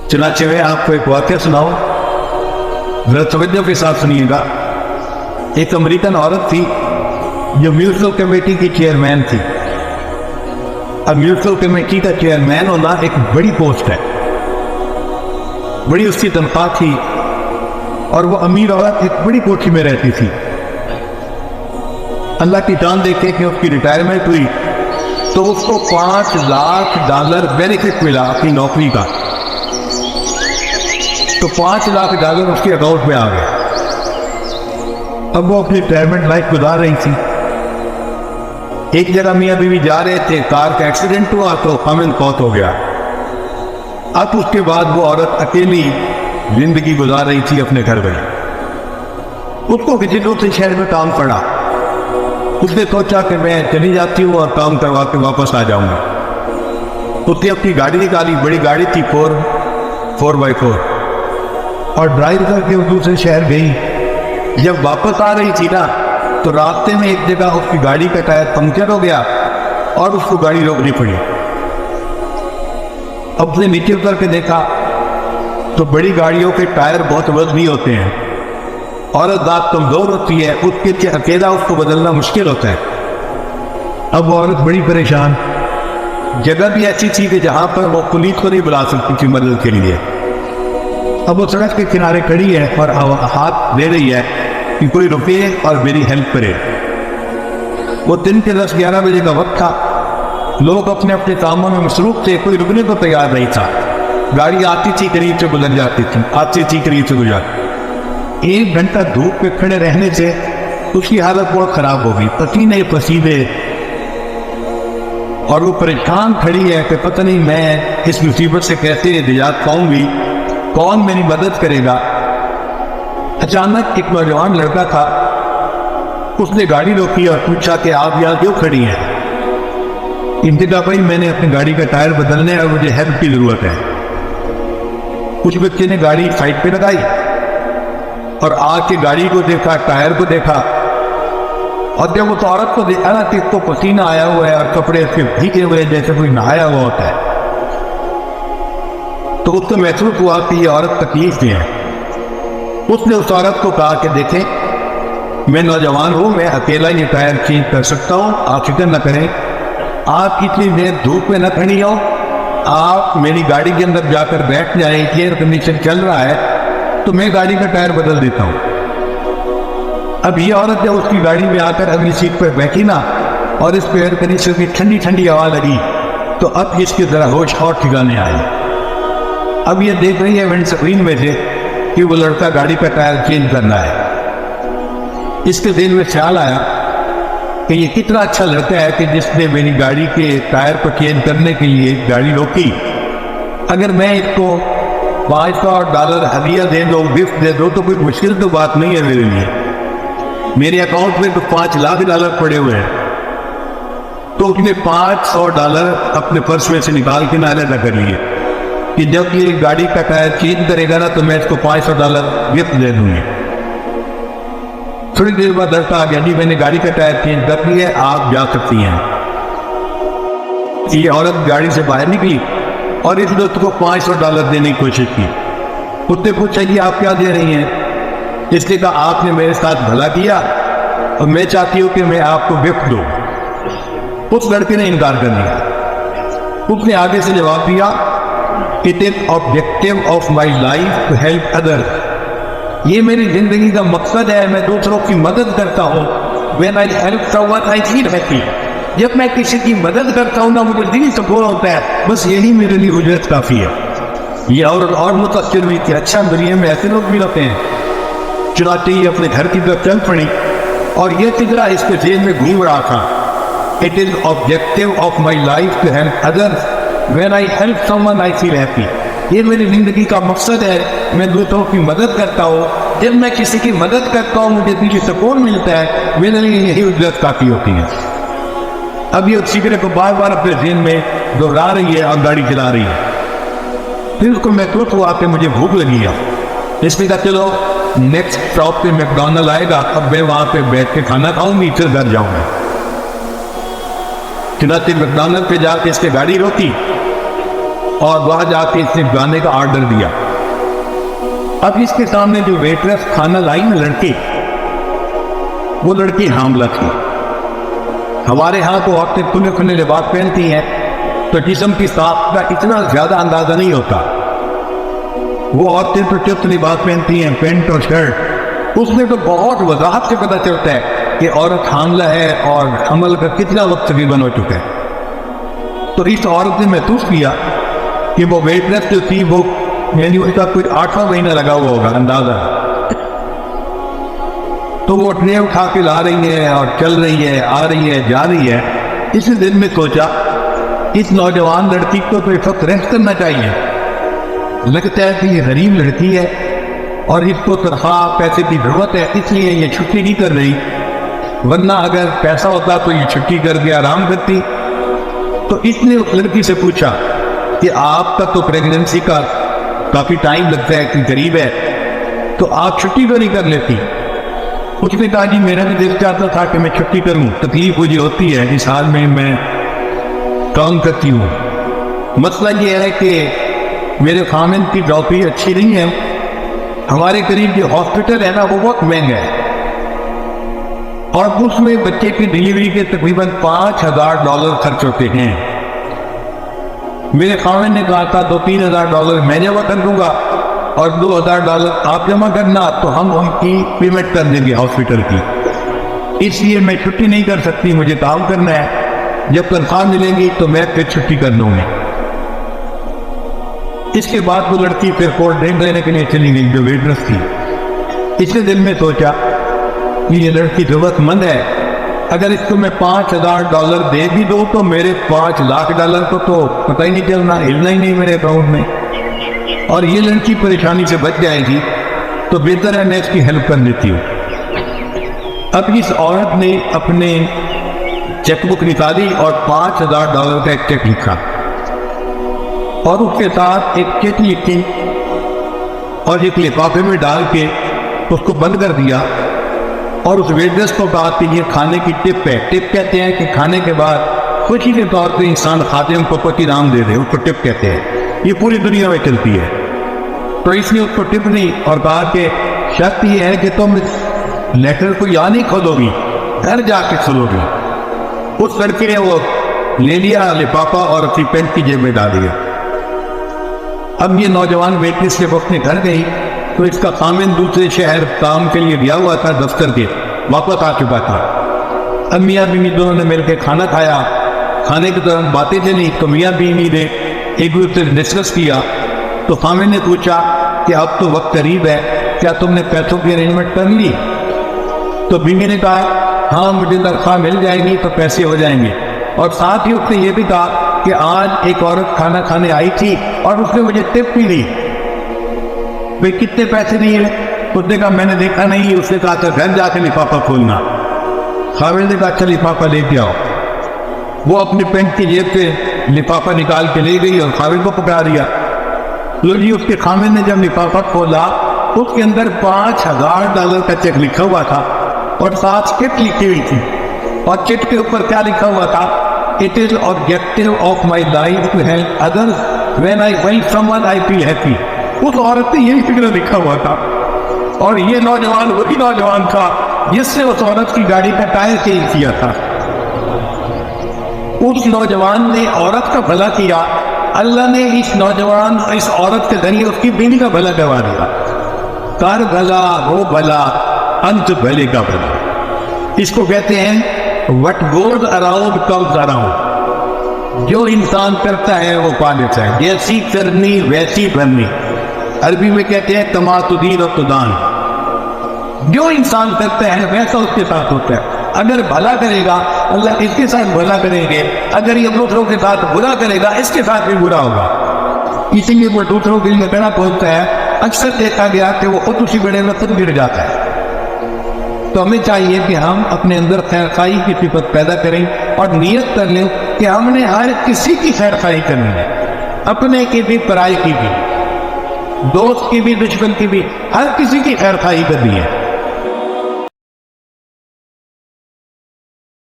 चुनाचे में आपको एक वाक्य सुनाओ, जरा तवज्जो के साथ सुनिएगा। एक अमेरिकन औरत थी जो म्यूचुअल कमेटी की चेयरमैन थी। अब म्यूचुअल कमेटी का चेयरमैन होना एक बड़ी पोस्ट है, बड़ी उसकी तनख्वाह थी, और वो अमीर औरत एक बड़ी कोठी में रहती थी। अल्लाह की जान देखे कि उसकी रिटायरमेंट हुई तो उसको $5 लाख बेनिफिट मिला अपनी नौकरी का। तो $5 लाख उसके अकाउंट में आ गए। अब वो अपनी रिटायरमेंट लाइफ गुजार रही थी। एक जगह मियाँ बीवी जा रहे थे, कार का एक्सीडेंट हुआ तो हमन फौत हो गया। अब उसके बाद वो औरत अकेली जिंदगी गुजार रही थी अपने घर में। उसको किसी दूसरे शहर में काम पड़ा। उसने सोचा कि मैं चली जाती हूँ और काम करवा के वापस आ जाऊंगा। उसने अपनी गाड़ी निकाली, बड़ी गाड़ी थी 4x4, और ड्राइव करके उस दूसरे शहर गई। जब वापस आ रही थी ना तो रास्ते में एक जगह उसकी गाड़ी का टायर पंक्चर हो गया और उसको गाड़ी रोकनी पड़ी। अब उसने नीचे उतर के देखा तो बड़ी गाड़ियों के टायर बहुत वजनी होते हैं, औरत दांत कमजोर होती है, उसके अकेला उसको बदलना मुश्किल होता है। अब वो औरत बड़ी परेशान। जगह भी ऐसी थी कि जहां पर वो पुलिस को नहीं बुला सकती थी मदद के लिए। अब वो सड़क के किनारे खड़ी है और हाथ दे रही है कि कोई रुके और मेरी हेल्प करे। वो दिन के 10-11 बजे का वक्त था। लोग अपने अपने कामों में मसरूफ थे, कोई रुकने को तैयार नहीं था। गाड़ी आती थी करीब से गुजर जाती थी, आती थी करीब से गुजर। 1 घंटा धूप पे खड़े रहने से उसकी हालत बहुत खराब हो गई, पसीने पसीने, और वो परेशान खड़ी है कि पता नहीं मैं इस मुसीबत से कैसे निजात पाऊंगी, कौन मेरी मदद करेगा। अचानक एक नौजवान लड़का था, उसने गाड़ी रोकी और पूछा कि आप यहाँ क्यों खड़ी हैं। इंतजा भाई मैंने अपनी गाड़ी का टायर बदलने है और मुझे हेल्प की जरूरत है। कुछ बच्चे ने गाड़ी साइड पे लगाई और आके गाड़ी को देखा, टायर को देखा, और जब उस औरत को देखा ना कि इसको पसीना आया हुआ है और कपड़े उसके भीगे हुए जैसे कोई नहाया हुआ होता है, तो उसको महसूस हुआ कि ये औरत तकलीफ में है। उसने उस औरत को कहा कि देखें मैं नौजवान हूं, मैं अकेला ये टायर चेंज कर सकता हूं, आप फिक्र न करें, आप इतनी देर धूप में न खड़ी हो, आप मेरी गाड़ी के अंदर जाकर बैठ जाए, एयर कंडीशन चल रहा है तो मैं गाड़ी का टायर बदल देता हूं। अब ये औरत जब उसकी गाड़ी में आकर अगली सीट पर बैठी ना और इस एयर कंडीशन की ठंडी ठंडी हवा लगी तो अब इसके जरा होश और ठिकाने आए। अब ये देख रही है विंड स्क्रीन में से कि वो लड़का गाड़ी का टायर चेंज करना है। इसके दिल में ख्याल आया कि ये कितना अच्छा लड़का है कि जिसने मेरी गाड़ी के टायर को चेंज करने के लिए गाड़ी रोकी। अगर मैं इसको $500 हदिया दे दो, गिफ्ट दे दो, तो कोई मुश्किल तो बात नहीं है मेरे लिए। मेरे अकाउंट में तो $5 लाख पड़े हुए हैं। तो उसने $500 अपने पर्स में से निकाल के नाला कर लिए कि जब ये गाड़ी का टायर चेंज करेगा ना तो मैं इसको $500 गिफ्ट दे दूंगी। थोड़ी देर बाद लड़का आ गया, जी मैंने गाड़ी का टायर चेंज कर दिया है, आप जा सकती हैं। ये औरत गाड़ी से बाहर निकली और इस दोस्त को $500 देने की कोशिश की। उसने पूछा कि आप क्या दे रही हैं। इसने कहा आपने मेरे साथ भला किया और मैं चाहती हूँ कि मैं आपको गिफ्ट दूँ। उस लड़के ने इनकार कर दिया। उसने आगे से जवाब दिया, it is objective of my life to help other. ये मेरी जिंदगी का मकसद है, मैं दूसरों की मदद करता हूँ। When I help someone, I feel happy। जब मैं किसी की मदद करता हूँ ना मुझे दिल सुकून होता है, बस यही मेरे लिए उजरत काफी है। ये और मुतासिर हुई कि अच्छा दुनिया में ऐसे लोग भी रहते हैं। चुनाते ही अपने घर की तरफ चल पड़ी और यह फिक्रा इसके जेल में घूम रहा था, it is objective of my life to help others. When I help someone, I feel happy। ये मेरी जिंदगी का मकसद है, मैं दूसरों की मदद करता हूँ। जब मैं किसी की मदद करता हूँ मुझे दिल सुकून मिलता है, मेरे लिए यही उजरत काफी होती है। अब ये सिगरेट को बार बार अपने जेल में दोहरा रही है और गाड़ी चला रही है। फिर उसको महसूस हुआ कि मुझे भूख लगी है। इसलिए कहा चलो नेक्स्ट स्टॉप पे मैकडॉनल्ड आएगा, अब मैं वहां पे बैठ के खाना खाऊंगी, फिर घर जाऊंगा। चुनाते मैकडॉनल्ड पे जाके इसके गाड़ी रोकी और वहां जाके इसने गाने का ऑर्डर दिया। अब इसके सामने जो वेटरेस खाना लाई ना लड़की, वो लड़की हामला थी। हमारे यहाँ तो औरतें खुले खुले लिबास पहनती हैं तो जिस्म की साफ का इतना ज्यादा अंदाजा नहीं होता। वो औरतें तो चुस्त लिबास पहनती हैं, पैंट और शर्ट, उसमें तो बहुत वजाहत से पता चलता है कि औरत हामला है और हमल का कितना वक्त तकरीबन हो चुका है। तो इस औरत ने महसूस किया कि वो वेटनेस जो थी वो यानी उसका कोई 8वां महीना लगा हुआ होगा अंदाजा। तो वो ट्रे उठा के ला रही है और चल रही है, आ रही है, जा रही है। इस दिन में सोचा इस नौजवान लड़की को तो इस वक्त रेस्ट करना चाहिए। लगता है कि ये गरीब लड़की है और इसको तनख्वाह पैसे की जरूरत है, इसलिए ये छुट्टी नहीं कर रही, वरना अगर पैसा होता तो ये छुट्टी करके आराम करती। तो इसने उस लड़की से पूछा कि आपका तो प्रेगनेंसी का काफी टाइम लगता है कि गरीब है, तो आप छुट्टी क्यों नहीं कर लेती? उसने कहा जी मेरा भी दिल चाहता था कि मैं छुट्टी करूं, तकलीफ मुझे होती है, इस हाल में मैं काम करती हूँ। मसला ये है कि मेरे खामिद की डॉक्टरी अच्छी नहीं है, हमारे करीब जो हॉस्पिटल है ना वो बहुत महंगा है और उसमें बच्चे की डिलीवरी के तकरीबन $5,000 खर्च होते हैं। मेरे खामिद ने कहा था $2-3,000 मैं जमा कर दूंगा और $2,000 आप जमा करना, तो हम उनकी पेमेंट कर देंगे हॉस्पिटल की। इसलिए मैं छुट्टी नहीं कर सकती, मुझे काम करना है, जब तनख्वाह मिलेगी तो मैं फिर छुट्टी कर लूंगी। इसके बाद वो लड़की फिर कोल्ड ड्रिंक लेने के लिए चली गई जो वेटरेस थी। इसने दिल में सोचा कि ये लड़की जरूरतमंद है, अगर इसको मैं $5,000 दे भी दूं तो मेरे $5 लाख को तो पता ही नहीं चलना, हिलना ही नहीं मेरे अकाउंट में, और ये लड़की परेशानी से बच जाएगी, तो बेहतर है मैं इसकी हेल्प कर लेती हूँ। अब इस औरत ने अपने चेकबुक निकाली और $5,000 का एक चेक लिखा और उसके साथ एक चेक लिखी और एक लिफाफे में डाल के उसको बंद कर दिया और उस वेटरेस को कहा कि ये खाने की टिप है। टिप कहते हैं कि खाने के बाद खुशी के तौर पे इंसान खाते को कुछ इनाम दे दे, उसको टिप कहते हैं। ये पूरी दुनिया में चलती है। तो इसने उसको टिप दी और कहा कि शर्त ये है कि तुम इस लेटर को यहाँ नहीं खोलोगी, घर जाके खोलोगी। उस लड़के ने वो ले लिया लिफाफा और अपनी पेंट की जेब में डाल दिया। अब ये नौजवान वेटरेस जब अपने घर गई तो इसका खामिद दूसरे शहर काम के लिए गया हुआ था, दफ्तर के वापस आ चुका था। अब मियाँ बीवी दोनों ने मिलकर खाना खाया। खाने के दौरान बातें चली तो मियाँ बीवी ने एक दूसरे से डिस्कस किया। तो खामिद ने पूछा कि अब तो वक्त करीब है, क्या तुमने पैसों की अरेंजमेंट कर ली? तो बीवी ने कहा हाँ मुझे तनख्वाह मिल जाएगी तो पैसे हो जाएंगे। और साथ ही उसने ये भी कहा कि आज एक औरत खाना खाने आई थी और उसने मुझे टिप भी दी। भाई कितने पैसे दिए? उसने कहा मैंने देखा नहीं। उसने कहा तो घर जाके लिफाफा खोलना। खामिद ने कहा अच्छा लिफाफा लेके आओ। वो अपनी पेंट की जेब से लिफाफा निकाल के ले गई और खामिद को पकड़ा दिया। लो जी, उसके खामिद ने जब लिफाफा खोला उसके अंदर $5,000 का चेक लिखा हुआ था और साथ चिट लिखी हुई थी। और चिट के ऊपर क्या लिखा हुआ था? It is objective of my life to help others when I help someone I feel happy. उस औरत ने यही फिक्र लिखा हुआ था और ये नौजवान वही नौजवान था जिससे उस औरत की गाड़ी का टायर चेंज किया था। उस नौजवान ने औरत का भला किया, अल्लाह ने इस औरत के जरिए उसकी बीवी का भला करवा दिया। कर भला हो भला, अंत भले का भला। इसको कहते हैं what goes around comes around. जो इंसान करता है वो पा लेता है, जैसी करनी वैसी भरनी। अरबी में कहते हैं तमातुदीन और तुदान। जो इंसान करता है वैसा उसके साथ होता है। अगर भला करेगा अल्लाह इसके साथ भला करेंगे, अगर ये दूसरों के साथ बुरा करेगा इसके साथ भी बुरा होगा। इसीलिए वो दूसरों के लिए बड़ा बोलता है। अक्सर देखा गया कि वो खुद उसी बड़े में खुद गिर जाता है। तो हमें चाहिए कि हम अपने अंदर खैरखाई की सिफत पैदा करें और नियत कर लें कि हमने हर किसी की खैरखाई करनी है, अपने की भी पराई की भी, दोस्त की भी दुश्मन की भी, हर किसी की खैरखाई करनी है।